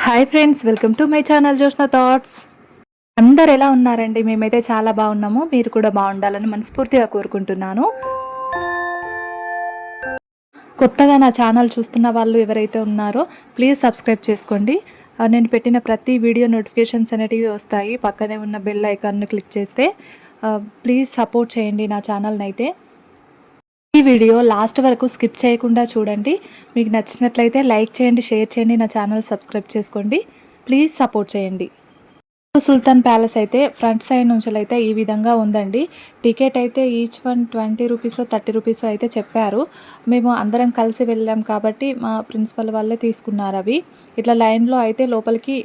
Hi friends, welcome to my channel Joshna thoughts. అందరు ఎలా ఉన్నారండి? మేమైతే చాలా బాగున్నాము. మీరు కూడా బాగుండాలని మనస్ఫూర్తిగా కోరుకుంటున్నాను. కొత్తగా నా ఛానల్ చూస్తున్న వాళ్ళు ఎవరైతే ఉన్నారో ప్లీజ్ సబ్స్క్రైబ్ చేసుకోండి. నేను పెట్టిన ప్రతి వీడియో నోటిఫికేషన్స్ అనేటివి వస్తాయి. పక్కనే ఉన్న బెల్ ఐకాన్ను క్లిక్ చేస్తే ప్లీజ్ సపోర్ట్ చేయండి నా ఛానల్ని అయితే. ఈ వీడియో లాస్ట్ వరకు స్కిప్ చేయకుండా చూడండి. మీకు నచ్చినట్లయితే లైక్ చేయండి, షేర్ చేయండి, నా ఛానల్ సబ్స్క్రైబ్ చేసుకోండి. ప్లీజ్ సపోర్ట్ చేయండి. సుల్తాన్ ప్యాలెస్ అయితే ఫ్రంట్ సైడ్ నుంచి అయితే ఈ విధంగా ఉందండి. టికెట్ అయితే ఈచ్ వన్ 20 రూపీసో 30 రూపీసో అయితే చెప్పారు. మేము అందరం కలిసి వెళ్ళాం కాబట్టి మా ప్రిన్సిపల్ వాళ్ళే తీసుకున్నారు అవి. ఇట్లా లైన్లో అయితే లోపలికి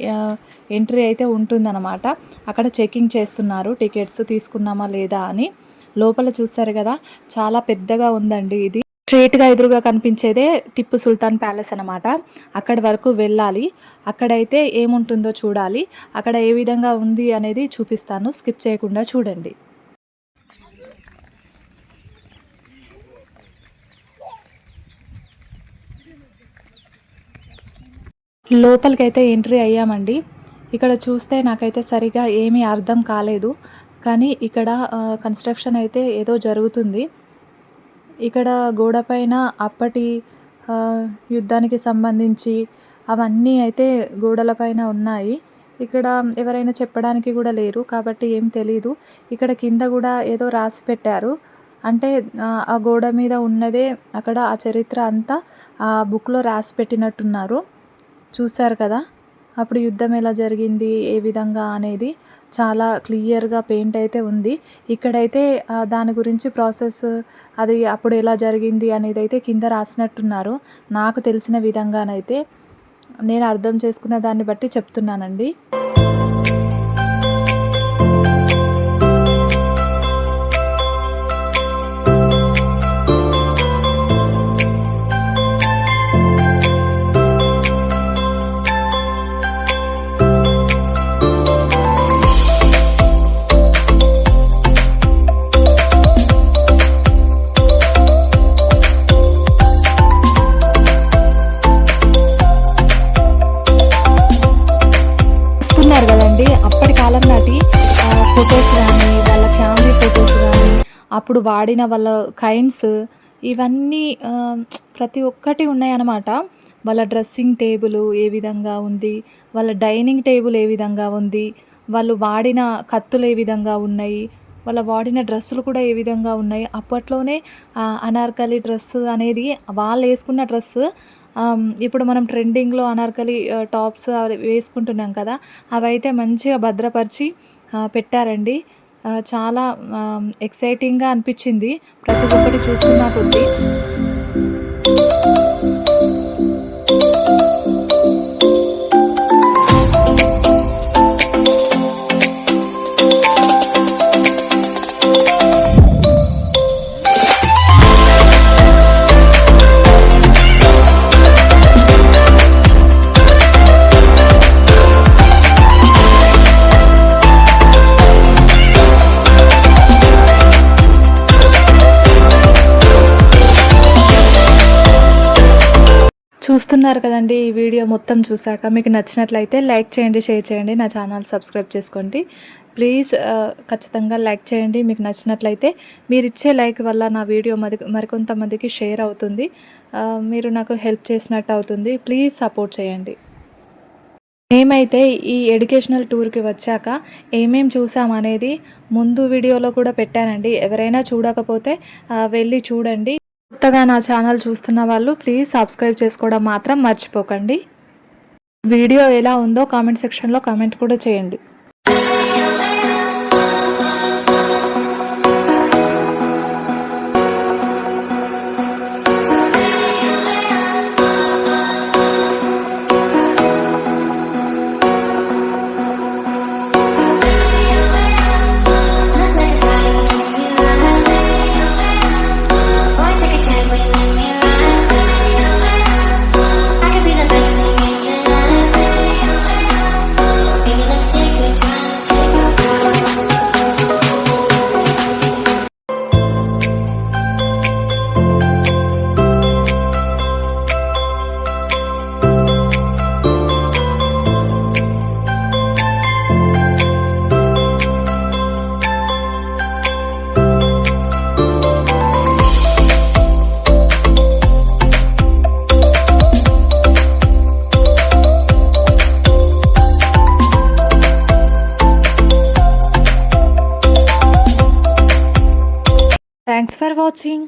ఎంట్రీ అయితే ఉంటుందన్నమాట. అక్కడ చెకింగ్ చేస్తున్నారు టికెట్స్ తీసుకున్నామా లేదా అని. లోపల చూస్తారు కదా, చాలా పెద్దగా ఉందండి. ఇది స్ట్రేట్గా ఎదురుగా కనిపించేదే టిప్పు సుల్తాన్ ప్యాలెస్ అనమాట. అక్కడి వరకు వెళ్ళాలి. అక్కడైతే ఏముంటుందో చూడాలి. అక్కడ ఏ విధంగా ఉంది అనేది చూపిస్తాను, స్కిప్ చేయకుండా చూడండి. లోపలికైతే ఎంట్రీ అయ్యామండి. ఇక్కడ చూస్తే నాకైతే సరిగా ఏమీ అర్థం కాలేదు, కానీ ఇక్కడ కన్స్ట్రక్షన్ అయితే ఏదో జరుగుతుంది. ఇక్కడ గోడ పైన అప్పటి యుద్ధానికి సంబంధించి అవన్నీ అయితే గోడల పైన ఉన్నాయి. ఇక్కడ ఎవరైనా చెప్పడానికి కూడా లేరు కాబట్టి ఏం తెలీదు. ఇక్కడ కింద కూడా ఏదో రాసి పెట్టారు. అంటే ఆ గోడ మీద ఉన్నదే అక్కడ ఆ చరిత్ర అంతా ఆ బుక్లో రాసి పెట్టినట్టున్నారు. చూశారు కదా, అప్పుడు యుద్ధం ఎలా జరిగింది, ఏ విధంగా అనేది చాలా క్లియర్గా పెయింట్ అయితే ఉంది. ఇక్కడైతే దాని గురించి ప్రాసెస్, అది అప్పుడు ఎలా జరిగింది అనేది అయితే కింద రాసినట్టున్నారు. నాకు తెలిసిన విధంగానైతే నేను అర్థం చేసుకున్న దాన్ని బట్టి చెప్తున్నానండి. అప్పటి కాలం నాటి ఫొటోస్ కానీ, వాళ్ళ ఫ్యామిలీ ఫొటోస్ కానీ, అప్పుడు వాడిన వాళ్ళ కైండ్స్, ఇవన్నీ ప్రతి ఒక్కటి ఉన్నాయన్నమాట. వాళ్ళ డ్రెస్సింగ్ టేబుల్ ఏ విధంగా ఉంది, వాళ్ళ డైనింగ్ టేబుల్ ఏ విధంగా ఉంది, వాళ్ళు వాడిన కత్తులు ఏ విధంగా ఉన్నాయి, వాళ్ళ వాడిన డ్రెస్సులు కూడా ఏ విధంగా ఉన్నాయి. అప్పట్లోనే అనార్కలి డ్రెస్ అనేది వాళ్ళు వేసుకున్న డ్రెస్సు. ఇప్పుడు మనం ట్రెండింగ్లో అనార్కలి టాప్స్ వేసుకుంటున్నాం కదా, అవైతే మంచిగా భద్రపరిచి పెట్టారండి. చాలా ఎక్సైటింగ్గా అనిపించింది ప్రతి ఒక్కటి చూస్తున్నా కొద్దీ. చూస్తున్నారు కదండి, ఈ వీడియో మొత్తం చూశాక మీకు నచ్చినట్లయితే లైక్ చేయండి, షేర్ చేయండి, నా ఛానల్ సబ్స్క్రైబ్ చేసుకోండి. ప్లీజ్ ఖచ్చితంగా లైక్ చేయండి. మీకు నచ్చినట్లయితే మీరు ఇచ్చే లైక్ వల్ల నా వీడియో మరికొంతమందికి షేర్ అవుతుంది. మీరు నాకు హెల్ప్ చేసినట్టు అవుతుంది. ప్లీజ్ సపోర్ట్ చేయండి. మేమైతే ఈ ఎడ్యుకేషనల్ టూర్కి వచ్చాక ఏమేం చూసామనేది ముందు వీడియోలో కూడా పెట్టానండి. ఎవరైనా చూడకపోతే వెళ్ళి చూడండి. కొత్తగా నా ఛానల్ చూస్తున్న వాళ్ళు ప్లీజ్ సబ్స్క్రైబ్ చేసుకోవడం మాత్రం మర్చిపోకండి. వీడియో ఎలా ఉందో కామెంట్ సెక్షన్లో కామెంట్ కూడా చేయండి. Baby, let's take thanks for watching.